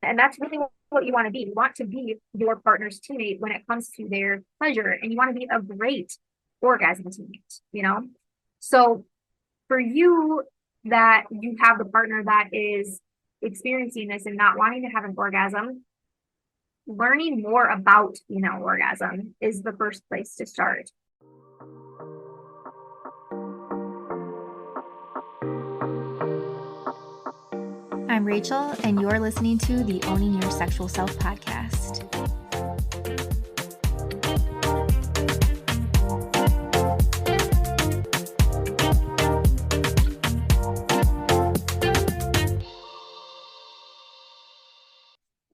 And that's really what you want to be. You want to be your partner's teammate when it comes to their pleasure, and you want to be a great orgasm teammate, So for you, that you have the partner that is experiencing this and not wanting to have an orgasm, learning more about female orgasm is the first place to start. I'm Rachel, and you're listening to the Owning Your Sexual Self podcast.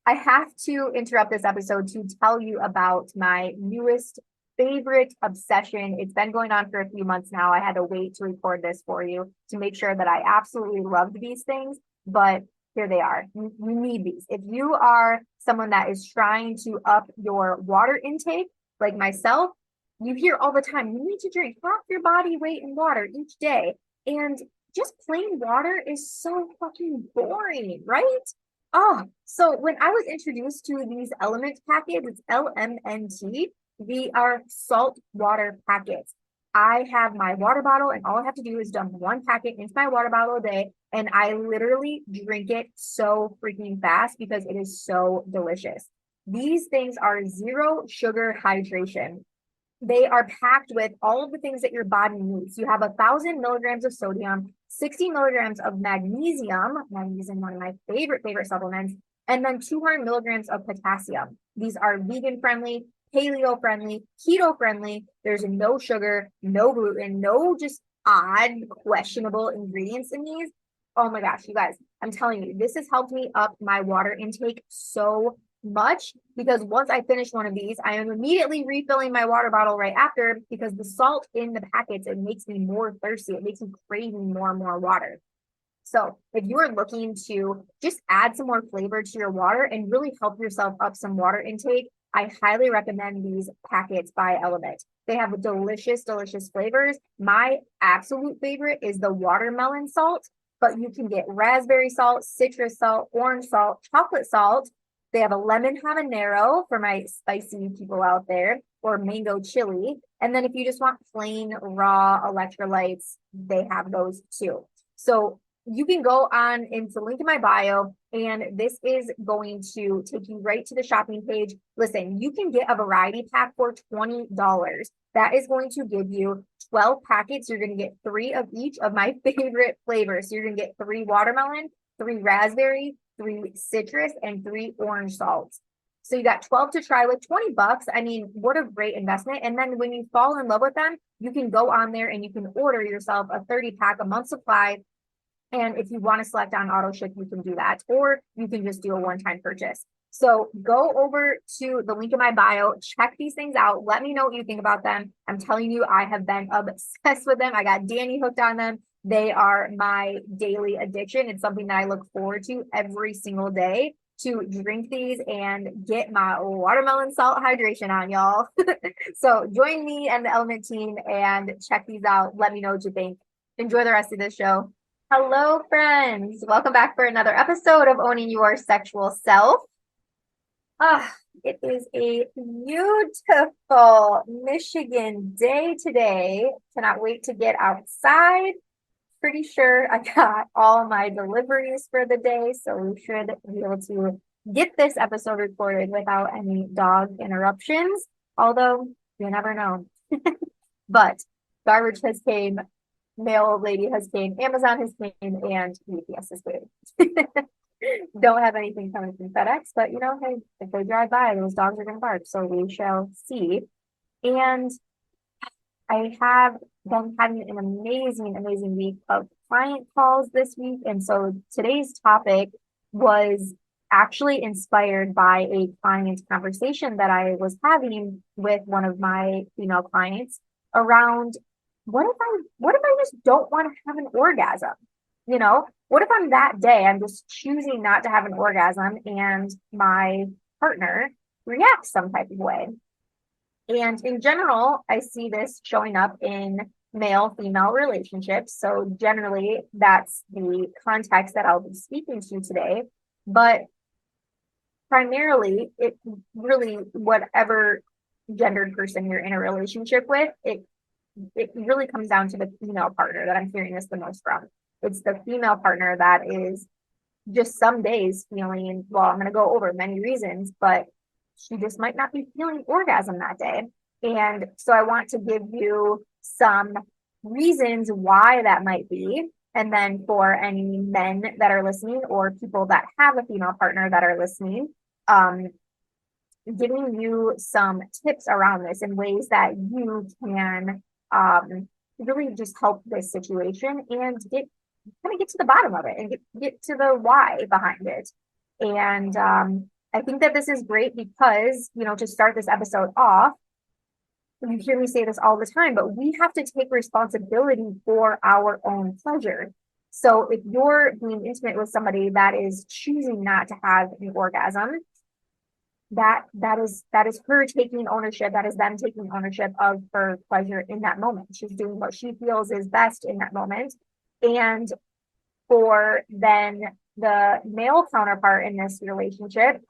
I have to interrupt this episode to tell you about my newest favorite obsession. It's been going on for a few months now. I had to wait to record this for you to make sure that I absolutely loved these things, but here they are. You need these. If you are someone that is trying to up your water intake, like myself, you hear all the time, you need to drink half your body weight in water each day. And just plain water is so fucking boring, right? Oh, so when I was introduced to these element packets, it's LMNT, they are salt water packets. I have my water bottle, and all I have to do is dump one packet into my water bottle a day, and I literally drink it so freaking fast because it is so delicious. These things are zero sugar hydration. They are packed with all of the things that your body needs. You have 1,000 milligrams of sodium, 60 milligrams of magnesium, one of my favorite supplements, and then 200 milligrams of potassium. These are vegan friendly, paleo friendly, keto friendly. There's no sugar, no gluten, no just odd, questionable ingredients in these. Oh my gosh, you guys, I'm telling you, this has helped me up my water intake so much because once I finish one of these, I am immediately refilling my water bottle right after because the salt in the packets, it makes me more thirsty. It makes me craving more and more water. So if you are looking to just add some more flavor to your water and really help yourself up some water intake, I highly recommend these packets by Element. They have delicious flavors. My absolute favorite is the watermelon salt, but you can get raspberry salt, citrus salt, orange salt, chocolate salt. They have a lemon habanero for my spicy people out there, or mango chili. And then if you just want plain raw electrolytes, they have those too. So you can go on into the link in my bio, and this is going to take you right to the shopping page. Listen, you can get a variety pack for $20. That is going to give you 12 packets. You're going to get 3 of each of my favorite flavors. So you're going to get 3 watermelon, 3 raspberry, 3 citrus, and 3 orange salts. So you got 12 to try with $20. I mean, what a great investment. And then when you fall in love with them, you can go on there and you can order yourself a 30 pack, a month supply. And if you want to select on auto ship, you can do that, or you can just do a one-time purchase. So go over to the link in my bio, check these things out. Let me know what you think about them. I'm telling you, I have been obsessed with them. I got Danny hooked on them. They are my daily addiction. It's something that I look forward to every single day, to drink these and get my watermelon salt hydration on, y'all. So join me and the Element team and check these out. Let me know what you think. Enjoy the rest of this show. Hello, friends. Welcome back for another episode of Owning Your Sexual Self. It is a beautiful Michigan day today. Cannot wait to get outside. Pretty sure I got all my deliveries for the day, so we should be able to get this episode recorded without any dog interruptions, although you never know. But garbage has came, mail old lady has came, Amazon has came, and UPS has came. Don't have anything coming from FedEx, but hey, if they drive by, those dogs are going to bark, so we shall see. And I have been having an amazing week of client calls this week. And so today's topic was actually inspired by a client conversation that I was having with one of my female clients around what if I just don't want to have an orgasm? What if I'm that day, I'm just choosing not to have an orgasm and my partner reacts some type of way? And in general, I see this showing up in male-female relationships. So generally, that's the context that I'll be speaking to today. But primarily, it really, whatever gendered person you're in a relationship with, it really comes down to the female partner that I'm hearing this the most from. It's the female partner that is just some days feeling, well, I'm going to go over many reasons, but she just might not be feeling orgasm that day. And so I want to give you some reasons why that might be. And then for any men that are listening or people that have a female partner that are listening, giving you some tips around this and ways that you can really just help this situation and get to the bottom of it and get to the why behind it. And I think that this is great because, to start this episode off, you hear me say this all the time, but we have to take responsibility for our own pleasure. So if you're being intimate with somebody that is choosing not to have an orgasm, that is her taking ownership. That is them taking ownership of her pleasure in that moment. She's doing what she feels is best in that moment. And for then the male counterpart in this relationship,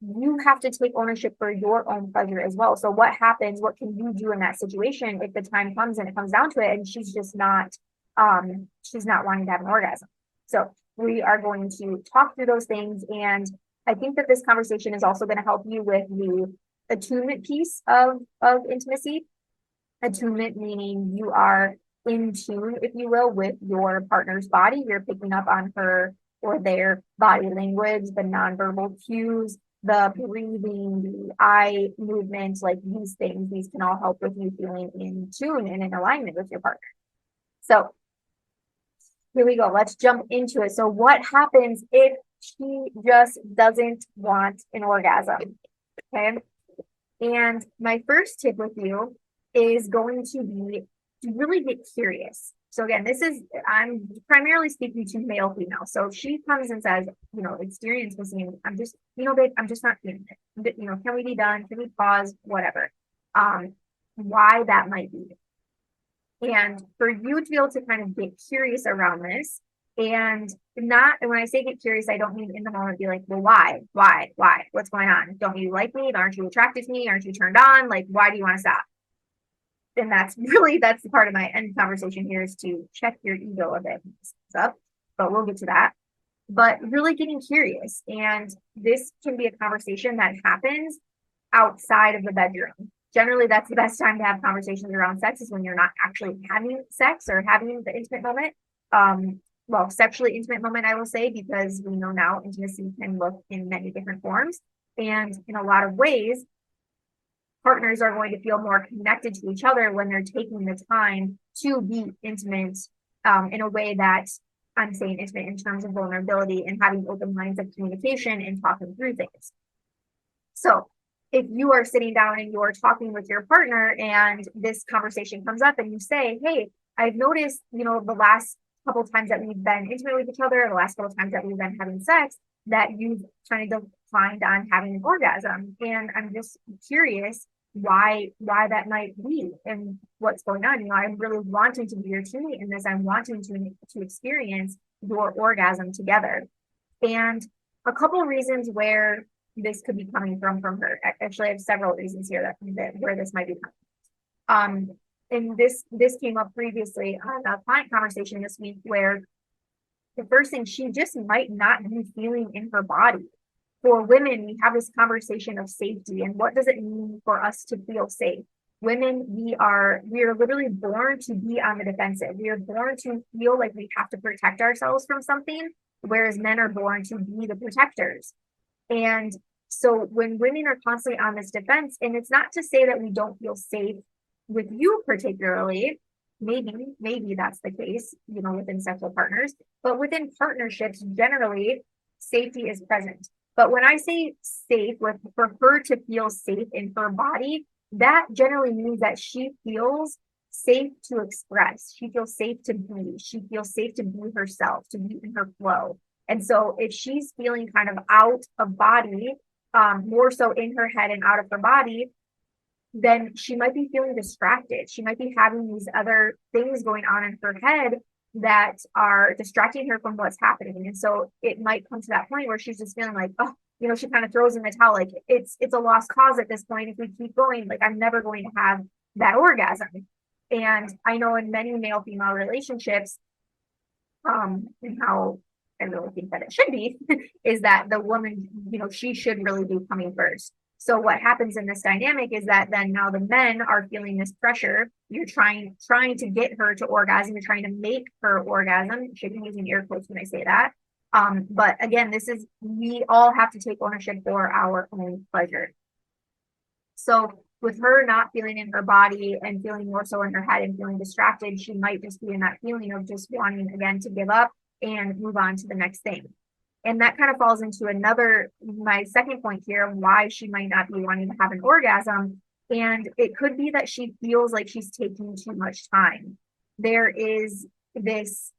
you have to take ownership for your own pleasure as well. So what happens? What can you do in that situation if the time comes and it comes down to it and she's not wanting to have an orgasm? So we are going to talk through those things. And I think that this conversation is also going to help you with the attunement piece of intimacy. Attunement meaning you are in tune, if you will, with your partner's body. You're picking up on her or their body language, the nonverbal cues, the breathing, the eye movements, like these things. These can all help with you feeling in tune and in alignment with your partner. So here we go. Let's jump into it. So what happens if she just doesn't want an orgasm? Okay. And my first tip with you is going to be to really get curious. So again, I'm primarily speaking to male, female. So if she comes and says, experience was saying, I'm just, babe, I'm just not feeling it. Can we be done? Can we pause? Whatever. Why that might be. And for you to be able to kind of get curious around this and when I say get curious, I don't mean in the moment be like, well, why, what's going on? Don't you like me? Aren't you attracted to me? Aren't you turned on? Like, why do you want to stop? And that's the part of my end conversation here is to check your ego a bit up, but we'll get to that. But really getting curious. And this can be a conversation that happens outside of the bedroom. Generally, that's the best time to have conversations around sex is when you're not actually having sex or having the intimate moment. Sexually intimate moment, I will say, because we know now intimacy can look in many different forms. And in a lot of ways, partners are going to feel more connected to each other when they're taking the time to be intimate in a way that I'm saying intimate in terms of vulnerability and having open lines of communication and talking through things. So if you are sitting down and you're talking with your partner and this conversation comes up and you say, hey, I've noticed, the last couple of times that we've been intimate with each other, the last couple of times that we've been having sex, that you've kind of declined on having an orgasm. And I'm just curious why that might be and what's going on. I'm really wanting to be your teammate in this. I'm wanting to experience your orgasm together. And a couple of reasons where this could be coming from her. Actually, I have several reasons here that where this might be coming. And this came up previously on a client conversation this week where the first thing, she just might not be feeling in her body. For women, we have this conversation of safety and what does it mean for us to feel safe? Women, we are literally born to be on the defensive. We are born to feel like we have to protect ourselves from something, whereas men are born to be the protectors. And so when women are constantly on this defense, and it's not to say that we don't feel safe with you particularly, maybe that's the case, within sexual partners, but within partnerships, generally, safety is present. But when I say safe, for her to feel safe in her body, that generally means that she feels safe to express. She feels safe to be. She feels safe to be herself, to be in her flow. And so if she's feeling kind of out of body, more so in her head and out of her body, then she might be feeling distracted. She might be having these other things going on in her head that are distracting her from what's happening. And so it might come to that point where she's just feeling like, oh, she kind of throws in the towel, like it's a lost cause at this point. If we keep going, like I'm never going to have that orgasm. And I know in many male-female relationships, and how I really think that it should be, is that the woman, she should really be coming first. So what happens in this dynamic is that then now the men are feeling this pressure. You're trying to get her to orgasm. You're trying to make her orgasm. Should be using air quotes when I say that. But again, we all have to take ownership for our own pleasure. So with her not feeling in her body and feeling more so in her head and feeling distracted, she might just be in that feeling of just wanting again to give up and move on to the next thing. And that kind of falls into my second point here of why she might not be wanting to have an orgasm. And it could be that she feels like she's taking too much time. There is this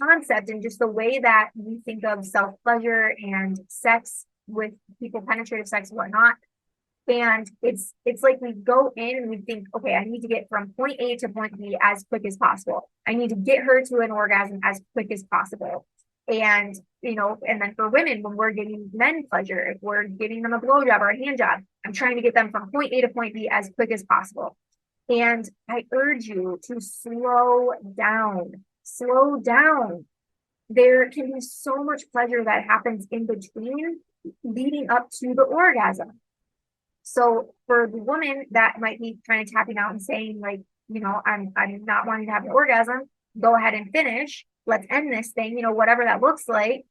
concept and just the way that we think of self-pleasure and sex with people, penetrative sex and whatnot. And it's like we go in and we think, okay, I need to get from point A to point B as quick as possible. I need to get her to an orgasm as quick as possible. And, and then for women, when we're giving men pleasure, if we're giving them a blowjob or a hand job, I'm trying to get them from point A to point B as quick as possible. And I urge you to slow down. Slow down. There can be so much pleasure that happens in between leading up to the orgasm. So for the woman that might be kind of tapping out and saying like, I'm not wanting to have an orgasm, go ahead and finish. Let's end this thing, whatever that looks like.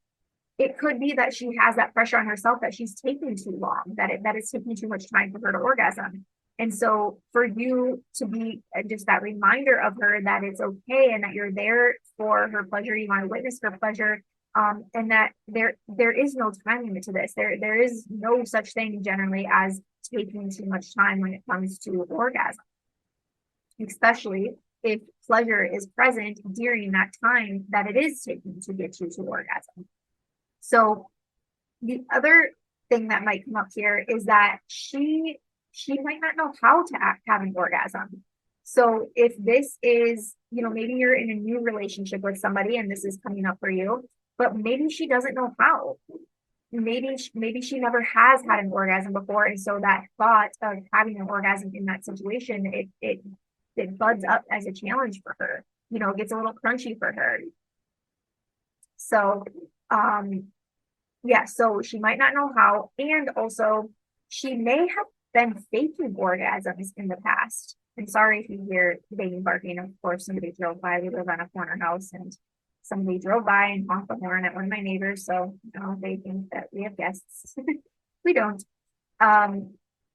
It could be that she has that pressure on herself that she's taking too long, that it's taking too much time for her to orgasm. And so for you to be just that reminder of her that it's okay and that you're there for her pleasure, you want to witness her pleasure, and that there is no time limit to this. There is no such thing generally as taking too much time when it comes to orgasm, especially if pleasure is present during that time that it is taking to get you to orgasm. So the other thing that might come up here is that she might not know how to have an orgasm. So if this is, maybe you're in a new relationship with somebody and this is coming up for you, but maybe she doesn't know how. Maybe she never has had an orgasm before, and so that thought of having an orgasm in that situation, it buds up as a challenge for her. It gets a little crunchy for her. So, so she might not know how, and also she may have been faking orgasms in the past. I'm sorry if you hear baby barking. Of course, somebody drove by. We live on a corner house, and somebody drove by and honked the horn at one of my neighbors. So they think that we have guests. We don't.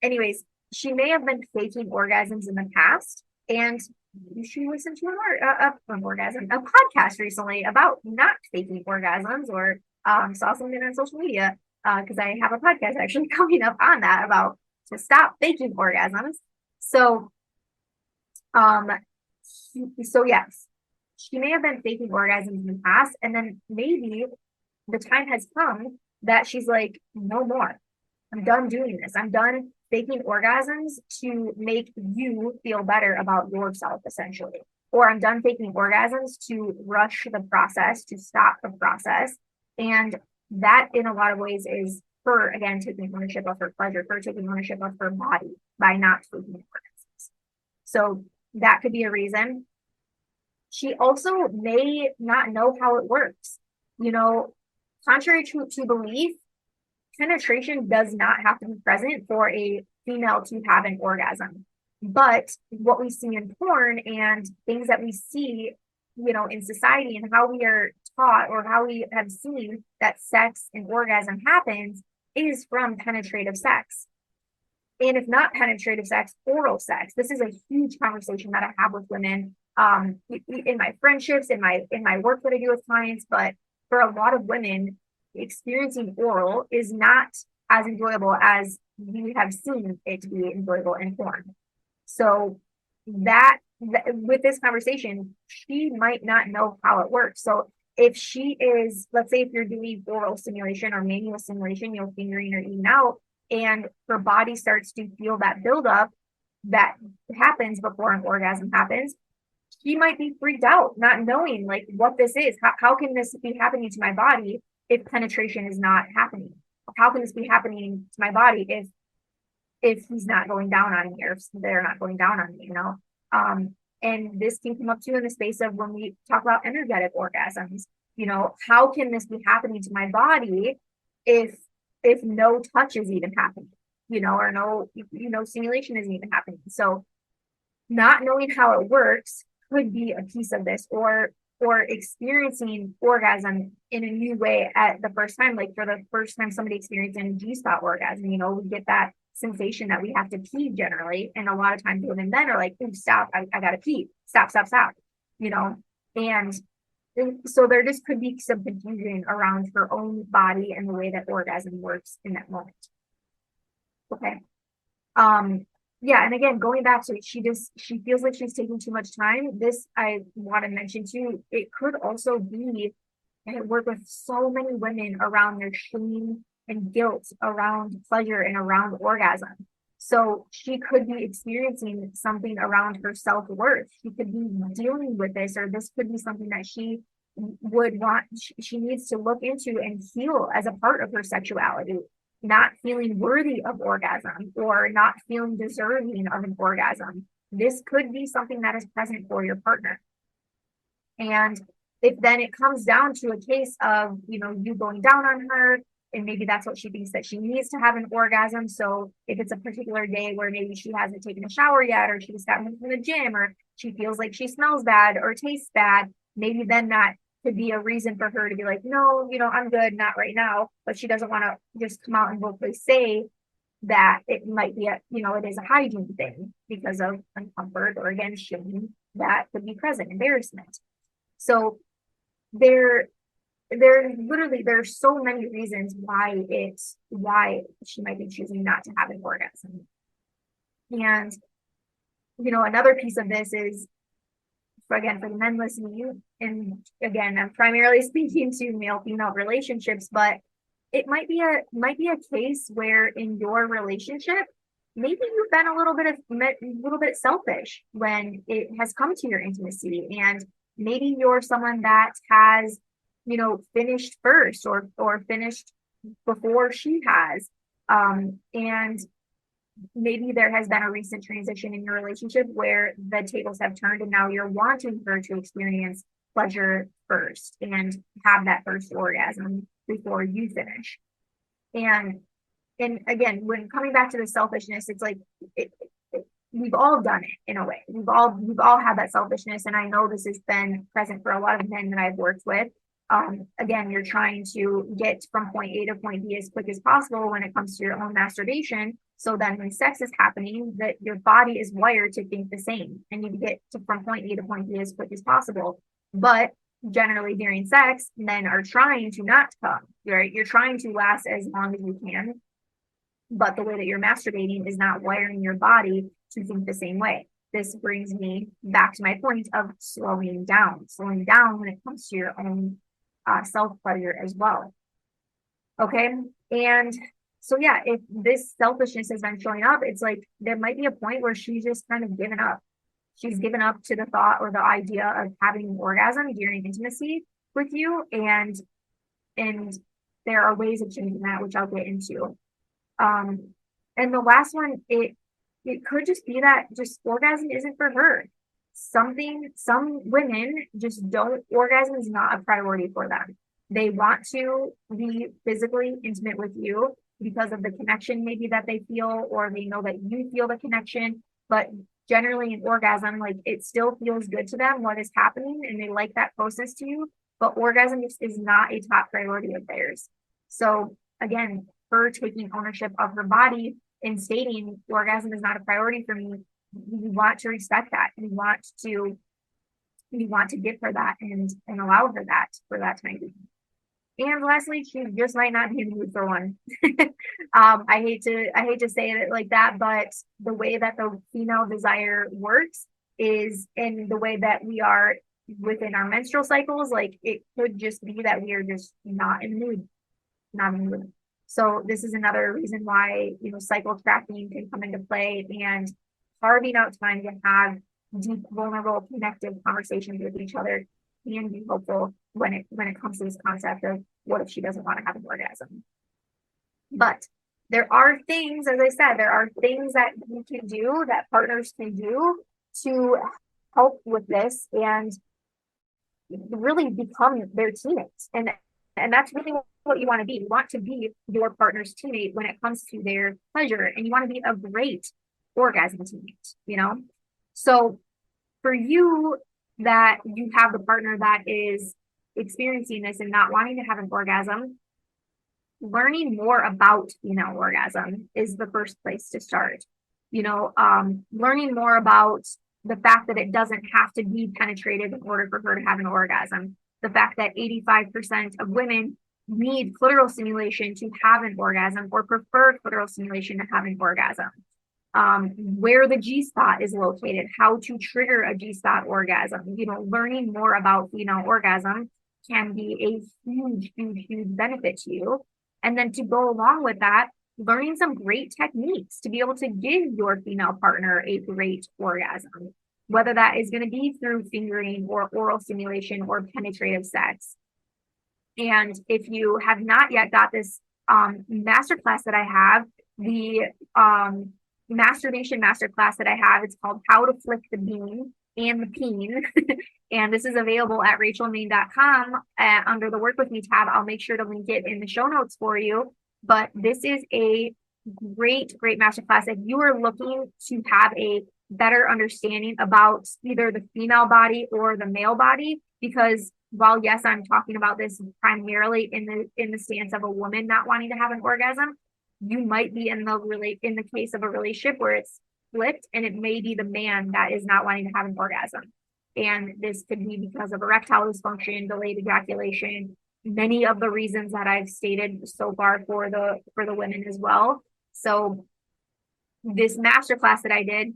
Anyways, she may have been faking orgasms in the past, and she listened to a podcast recently about not faking orgasms, or saw something on social media, because I have a podcast actually coming up on that about to stop faking orgasms. So, yes, she may have been faking orgasms in the past, and then maybe the time has come that she's like, no more. I'm done doing this. I'm done faking orgasms to make you feel better about yourself, essentially. Or I'm done faking orgasms to rush the process, to stop the process. And that, in a lot of ways, is her, again, taking ownership of her pleasure, her taking ownership of her body by not faking orgasms. So that could be a reason. She also may not know how it works. Contrary to belief, penetration does not have to be present for a female to have an orgasm. But what we see in porn and things that we see, in society and how we are taught or how we have seen that sex and orgasm happens is from penetrative sex. And if not penetrative sex, oral sex. This is a huge conversation that I have with women in my friendships, in my work that I do with clients. But for a lot of women, experiencing oral is not as enjoyable as we have seen it to be enjoyable in porn. So that with this conversation, she might not know how it works. So if she is, let's say if you're doing oral stimulation or manual stimulation, fingering or eating out, and her body starts to feel that buildup that happens before an orgasm happens, she might be freaked out, not knowing like what this is. How can this be happening to my body if penetration is not happening? how can this be happening to my body if he's not going down on me, or if they're not going down on me, you know? And this can come up too in the space of when we talk about energetic orgasms, you know, how can this be happening to my body if no touch is even happening, you know, or no, you know, stimulation isn't even happening. So not knowing how it works could be a piece of this, or experiencing orgasm in a new way at the first time. Like for the first time somebody experiencing a G-spot orgasm, you know, we get that sensation that we have to pee generally, and a lot of times women then are like, "Ooh, stop, I gotta pee, stop, you know. And so there just could be some confusion around her own body and the way that orgasm works in that moment. Okay. Yeah, and again, going back to it, she feels like she's taking too much time. This I want to mention too, it could also be, and I work with so many women around their shame and guilt around pleasure and around orgasm. So she could be experiencing something around her self-worth. She could be dealing with this, or this could be something that she would want, she needs to look into and heal as a part of her sexuality. Not feeling worthy of orgasm, or not feeling deserving of an orgasm. This could be something that is present for your partner. And if then it comes down to a case of, you know, you going down on her, and maybe that's what she thinks that she needs to have an orgasm. So if it's a particular day where maybe she hasn't taken a shower yet, or she just got home from the gym, or she feels like she smells bad or tastes bad, maybe then that could be a reason for her to be like, no, you know, I'm good, not right now. But she doesn't want to just come out and vocally say that it might be you know, it is a hygiene thing because of uncomfort, or again, shame that could be present, embarrassment. So there's so many reasons why she might be choosing not to have an orgasm. And, you know, another piece of this is, for the men listening, and again, I'm primarily speaking to male-female relationships, but it might be a case where in your relationship, maybe you've been a little bit selfish when it has come to your intimacy, and maybe you're someone that has, you know, finished first, or finished before she has, and maybe there has been a recent transition in your relationship where the tables have turned, and now you're wanting her to experience pleasure first and have that first orgasm before you finish. And again, when coming back to the selfishness, it's like we've all done it in a way. We've all had that selfishness, and I know this has been present for a lot of men that I've worked with. Again, you're trying to get from point A to point B as quick as possible when it comes to your own masturbation. So then when sex is happening, that your body is wired to think the same, and you get from point A to point B as quick as possible. But generally during sex, men are trying to not come, right? You're trying to last as long as you can, but the way that you're masturbating is not wiring your body to think the same way. This brings me back to my point of slowing down when it comes to your own self-pleasure as well. Okay. And so, yeah, if this selfishness has been showing up, it's like there might be a point where she's just kind of given up. She's given up to the thought or the idea of having an orgasm during intimacy with you. And there are ways of changing that, which I'll get into. And the last one, it could just be that just orgasm isn't for her. Some women just don't, orgasm is not a priority for them. They want to be physically intimate with you because of the connection maybe that they feel, or they know that you feel the connection, but generally in orgasm, like it still feels good to them what is happening, and they like that closeness to you, but orgasm just is not a top priority of theirs. So again, her taking ownership of her body and stating orgasm is not a priority for me, we want to respect that. We want to give her that and allow her that for that time being. And lastly, she just might not be in the mood for one. I hate to say it like that, but the way that the female desire works is in the way that we are within our menstrual cycles. Like it could just be that we are just not in the mood. So this is another reason why, you know, cycle tracking can come into play, and carving out time to have deep, vulnerable, connective conversations with each other can be helpful when it comes to this concept of what if she doesn't want to have an orgasm. But there are things, as I said, there are things that you can do, that partners can do to help with this and really become their teammates. And that's really what you want to be. You want to be your partner's teammate when it comes to their pleasure, and you want to be a great orgasm teammate, you know? So for you, that you have the partner that is experiencing this and not wanting to have an orgasm, learning more about female orgasm is the first place to start. Learning more about the fact that it doesn't have to be penetrative in order for her to have an orgasm. The fact that 85% of women need clitoral stimulation to have an orgasm, or prefer clitoral stimulation to have an orgasm. Where the G spot is located, how to trigger a G spot orgasm. Learning more about female orgasm can be a huge, huge, huge benefit to you. And then to go along with that, learning some great techniques to be able to give your female partner a great orgasm, whether that is going to be through fingering or oral stimulation or penetrative sex. And if you have not yet got this masterclass that I have, the masturbation masterclass that I have, it's called How to Flick the Bean and the Peen. And this is available at rachelmaine.com under the Work With Me tab. I'll make sure to link it in the show notes for you. But this is a great, great masterclass if you are looking to have a better understanding about either the female body or the male body. Because while yes, I'm talking about this primarily in the stance of a woman not wanting to have an orgasm, you might be in the case of a relationship where it's flipped, and it may be the man that is not wanting to have an orgasm. And this could be because of erectile dysfunction, delayed ejaculation, many of the reasons that I've stated so far for the women as well. So this masterclass that I did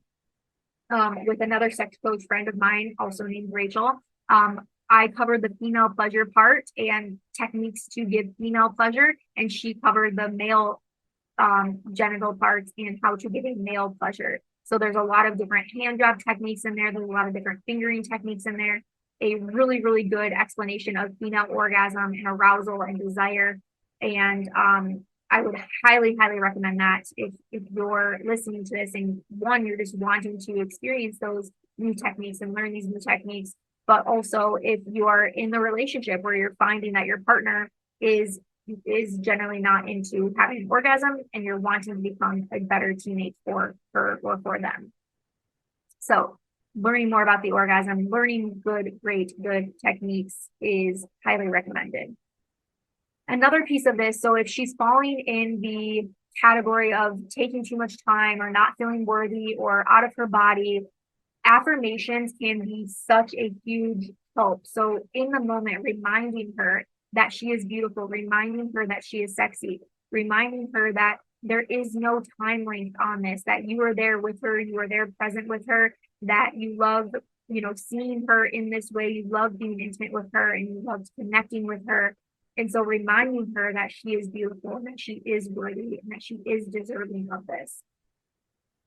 with another sex coach friend of mine, also named Rachel, I covered the female pleasure part and techniques to give female pleasure, and she covered the male genital parts and how to give a male pleasure. So there's a lot of different hand job techniques in there. There's a lot of different fingering techniques in there. A really, really good explanation of female orgasm and arousal and desire. And I would highly, highly recommend that if you're listening to this and you're just wanting to experience those new techniques and learn these new techniques, but also if you are in the relationship where you're finding that your partner is generally not into having an orgasm and you're wanting to become a better teammate for her or for them. So learning more about the orgasm, learning good techniques is highly recommended. Another piece of this, so if she's falling in the category of taking too much time or not feeling worthy or out of her body, affirmations can be such a huge help. So in the moment, reminding her that she is beautiful, reminding her that she is sexy, reminding her that there is no time length on this, that you are there with her, you are there present with her, that you love, seeing her in this way, you love being intimate with her, and you love connecting with her. And so reminding her that she is beautiful and that she is worthy and that she is deserving of this.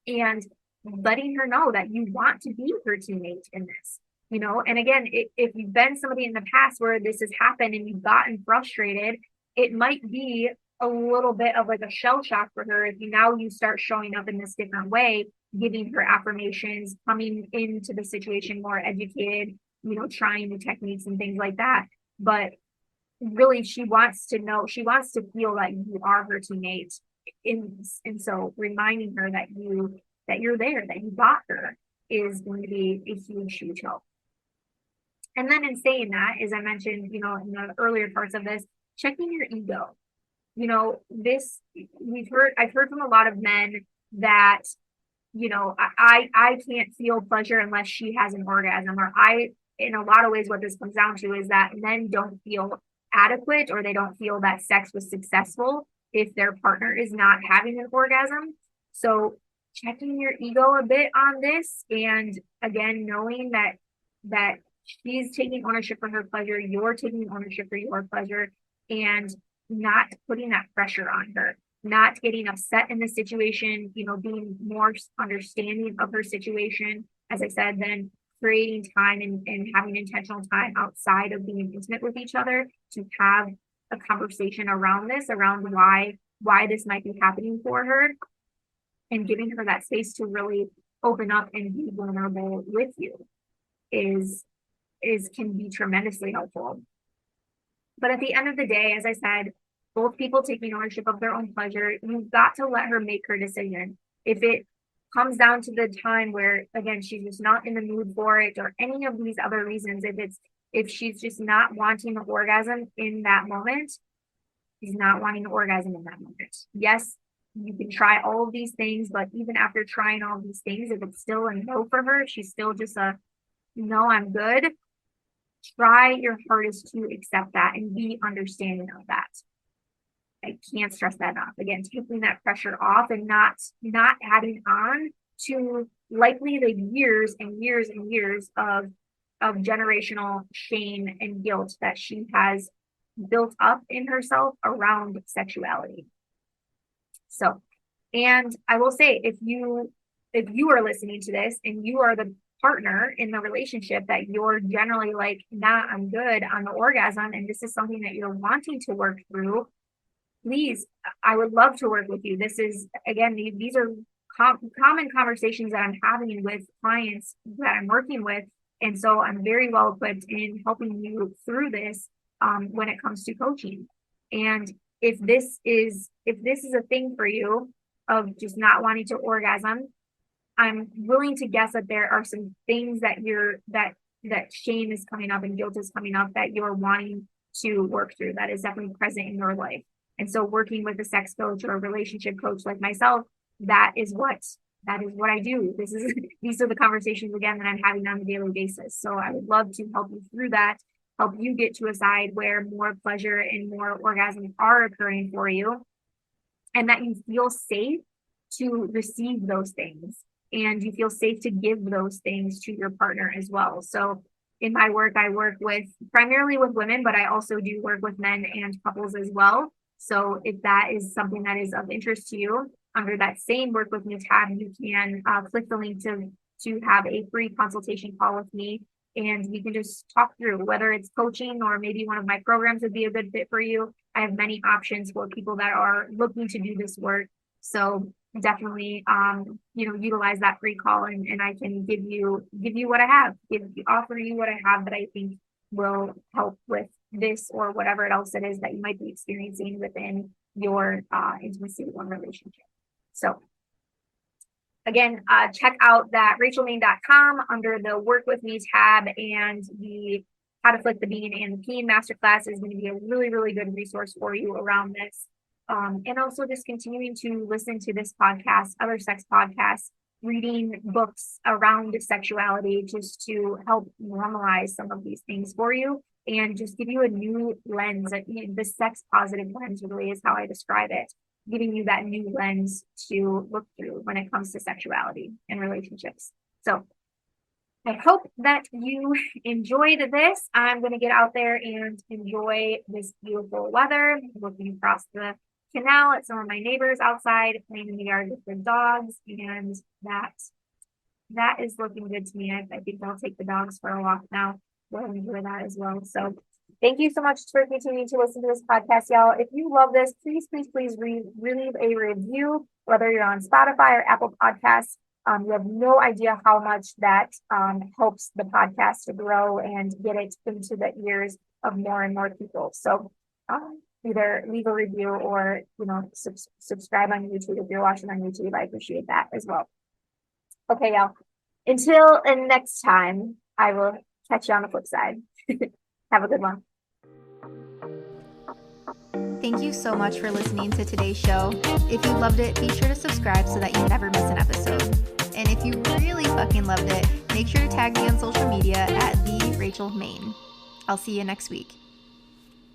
And letting her know that you want to be her teammate in this. And again, if you've been somebody in the past where this has happened and you've gotten frustrated, it might be a little bit of like a shell shock for her if you start showing up in this different way, giving her affirmations, coming into the situation more educated, trying new techniques and things like that. But really, she wants to feel like you are her teammate. And so reminding her that you're there, that you got her, is going to be a huge, huge help. And then in saying that, as I mentioned, in the earlier parts of this, checking your ego. I've heard from a lot of men that, I can't feel pleasure unless she has an orgasm, or in a lot of ways, what this comes down to is that men don't feel adequate, or they don't feel that sex was successful if their partner is not having an orgasm. So checking your ego a bit on this, and again, knowing that she's taking ownership for her pleasure, you're taking ownership for your pleasure, and not putting that pressure on her, not getting upset in the situation, being more understanding of her situation, as I said, then creating time and having intentional time outside of being intimate with each other to have a conversation around why why this might be happening for her, and giving her that space to really open up and be vulnerable with you is can be tremendously helpful. But at the end of the day, as I said, both people taking ownership of their own pleasure. You've got to let her make her decision. If it comes down to the time where, again, she's just not in the mood for it, or any of these other reasons, if she's just not wanting the orgasm in that moment, she's not wanting the orgasm in that moment. Yes, you can try all of these things, but even after trying all these things, if it's still a no for her, she's still just a no, I'm good. Try your hardest to accept that and be understanding of that. I can't stress that enough. Again, taking that pressure off and not adding on to likely the years and years and years of generational shame and guilt that she has built up in herself around sexuality. So, and I will say, if you are listening to this and you are the partner in the relationship that you're generally like, nah, I'm good on the orgasm, and this is something that you're wanting to work through, please, I would love to work with you. This is, again, these are common conversations that I'm having with clients that I'm working with. And so I'm very well equipped in helping you through this when it comes to coaching. And if this is a thing for you of just not wanting to orgasm, I'm willing to guess that there are some things that that shame is coming up and guilt is coming up that you're wanting to work through, that is definitely present in your life. And so working with a sex coach or a relationship coach like myself, that is what I do. These are the conversations, again, that I'm having on a daily basis. So I would love to help you through that, help you get to a side where more pleasure and more orgasms are occurring for you, and that you feel safe to receive those things, and you feel safe to give those things to your partner as well. So in my work, I work primarily with women, but I also do work with men and couples as well. So if that is something that is of interest to you, under that same Work With Me tab, you can click the link to have a free consultation call with me, and we can just talk through whether it's coaching or maybe one of my programs would be a good fit for you. I have many options for people that are looking to do this work. So definitely, utilize that free call, and I can give you what I have, offer you what I have that I think will help with this or whatever else it is that you might be experiencing within your intimacy or relationship. So again, check out that rachelmain.com under the Work With Me tab, and the How to Flick the Bean and the Peen Masterclass is going to be a really, really good resource for you around this. And also just continuing to listen to this podcast, other sex podcasts, reading books around sexuality, just to help normalize some of these things for you and just give you a new lens. The sex positive lens really is how I describe it, giving you that new lens to look through when it comes to sexuality and relationships. So I hope that you enjoyed this. I'm going to get out there and enjoy this beautiful weather, looking across the canal at some of my neighbors outside, playing in the yard with the dogs, and that is looking good to me. I think I'll take the dogs for a walk now. We'll enjoy that as well. So thank you so much for continuing to listen to this podcast, y'all. If you love this, please leave a review, whether you're on Spotify or Apple Podcasts. You have no idea how much that helps the podcast to grow and get it into the ears of more and more people. So either leave a review or subscribe on YouTube if you're watching on YouTube. I appreciate that as well. Okay, y'all. Until next time, I will catch you on the flip side. Have a good one. Thank you so much for listening to today's show. If you loved it, be sure to subscribe so that you never miss an episode. And if you really fucking loved it, make sure to tag me on social media at @TheRachelMain. I'll see you next week.